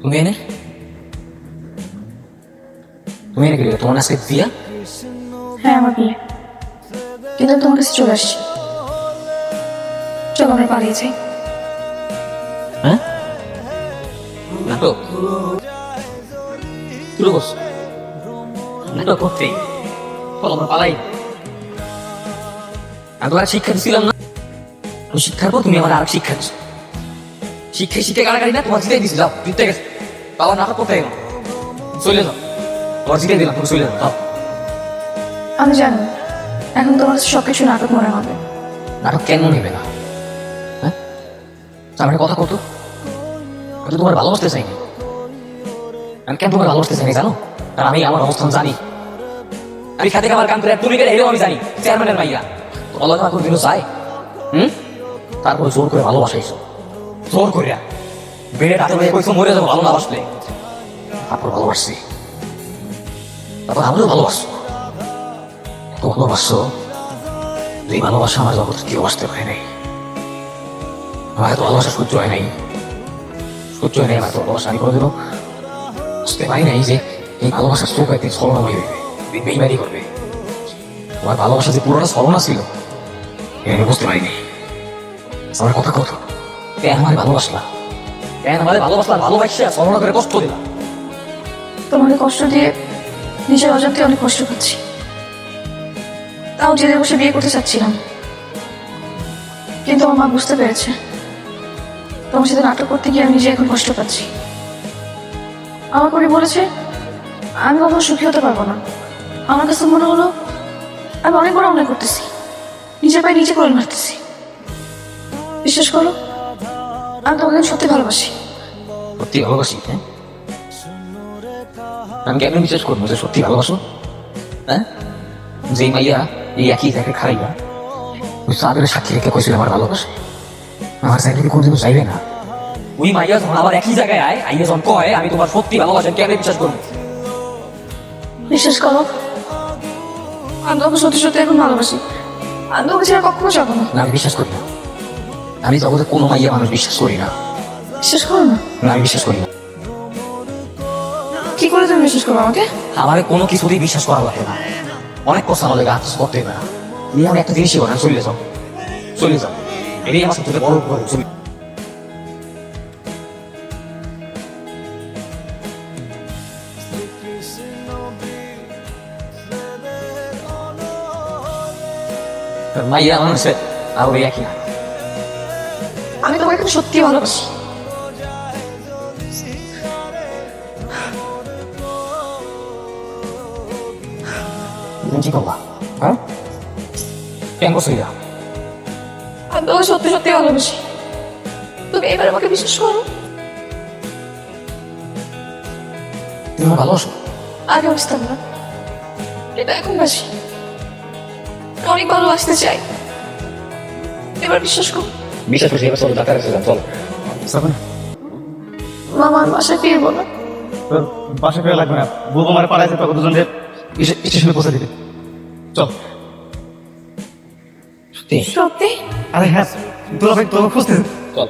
তুমি এনে গেলে তোমার আজকে বিয়া? হ্যাঁ আমার বিয়ে, কিন্তু আমি তোমার কাছে চলে আসছি। চলো আমরা পালিয়ে যাই। হ্যাঁ নাটক শুরু করছো? নাটক করতেই চলো আমরা পালাই। আমি তোমার শিক্ষা দিচ্ছিলাম না? ওই শিক্ষার পর তুমি আমার আর শিক্ষা দিচ্ছ। শিখে গাড়াগাড়ি না তোমার জিতে দিছি। যাও জিতে গেছে, বাবার নাটক করতে গেল, চলে যাও। তোমার জিতে দিলাম, তুমি চলে যাও। আমি জানি এখন তোমার কাছে সবকিছু নাটক মনে হবে। নাটক কেন মনে হবে না? হ্যাঁ আমার একটা কথা কত, আমি তোমার ভালোবাসতে চাইনি। আমি কেন তোমার ভালোবাসতে চাইনি জানো? কারণ আমি আমার অবস্থান জানি। আমি খাতে খাবার কাম করে তুমি করে এলেও আমি জানি চেয়ারম্যানের মাইয়া ভালো আমার কোনদিনও চাই। তারপরে জোর করে ভালোবাসাইছো, জোর করিয়া বেড়ে টাতে বেড়ে কইছো মরে যাবো ভালো না বাসলে। তারপর ভালোবাসছি, তারপর আমিও ভালোবাসছো। এত ভালোবাসছো, এই ভালোবাসা আমার জগৎ কেউ আসতে পারে নাই। আমার এত ভালোবাসা সহ্য হয় নাই, আমার এত ভালোবাসা। আমি কোনোদিনও বুঝতে পারি নাই যে এই ভালোবাসার চোখ একদিন ছলনাময় হইবে, বেইমানি করবে। তোমার ভালোবাসা যে পুরোটা ছলনা ছিল আমি বুঝতে পারিনি। আমার কথা কত, কেন আমার ভালোবাসলা? কেন আমাদের ভালোবাসলা? ভালোবাসা ছলনা করে কষ্ট দিলা। তোমাকে কষ্ট দিয়ে নিজের অজান্তে অনেক কষ্ট পাচ্ছি, তাও জেলে বসে বিয়ে করতে চাচ্ছিলাম। কিন্তু আমার মা বুঝতে পেরেছে তোমার সাথে নাটক করতে গিয়ে আমি নিজে এখন কষ্ট পাচ্ছি। আমার পরে বলেছে আমি কখনো সুখী হতে পারবো না। আমার কাছে মনে হলো আমি অনেক বড় অন্যায় করতেছি, নিজের পায়ে নিজে করে মারতেছি। বিশ্বাস করো আমি তোমাকে সত্যি ভালোবাসি। সত্যি ভালোবাসি? হ্যাঁ আমি কেন বিশ্বাস করবো যে সত্যি ভালোবাসো? হ্যাঁ যে মাইয়া এই একই জায়গায় খাইয়া ওই সাগরের সাক্ষী রেখে কইছিল আমার ভালোবাসে, আমার সাইডে কোনদিনও চাইবে না। ওই মাইয়া যখন আবার একই জায়গায় আইয়ে যখন কয় আমি তোমার সত্যি ভালোবাসেন, কেন বিশ্বাস করবো? বিশ্বাস করো আমি তোমাকে সত্যি সত্যি এখন ভালোবাসি। আমি তোমাকে ছেড়ে কখনো যাবো না। আমি বিশ্বাস করি না। আমি জগতে কোনো মাইয়া মানুষ বিশ্বাস করি না। বিশ্বাস করো না? আমি বিশ্বাস করি না। কি করে তুমি বিশ্বাস করো আমাকে? আমার কোনো কিছুতেই বিশ্বাস করা লাগে না। অনেক কথা আমাদের গাছ করতে হবে না। তুমি আমার একটা জিনিসই করেন, চলে যাও, চলে যাও। এটাই আমার সবথেকে বড় উপকার। মাইয়া মানুষের আর ওই একই না। আমি তোমাকে এখন সত্যি ভালোবাসি। তুমি কি করবা? হ্যাঁ কেন করছো এটা? আমি তোমাকে সত্যি সত্যি ভালোবাসি। তুমি এবার আমাকে বিশ্বাস করো। তুমি আমার ভালোবাসো? আগে বুঝতাম না, এটা এখন বাসি। অনেক ভালোবাসতে চাই, এবার বিশ্বাস করো। বিশ্বাস করছি। এবার চলো ডাক্তারের কাছে যান, চলো। মামা আর বাসায় ফিরবো না। তোর বাসা ফেরা লাগবে না, বলবো আমার পাড়ায় তোকে দুজনকে স্টেশনে পৌঁছে দিতে। চল। সত্যি? সত্যি? আরে হ্যাঁ, তোরা ভাই তোকে খুঁজতে চল।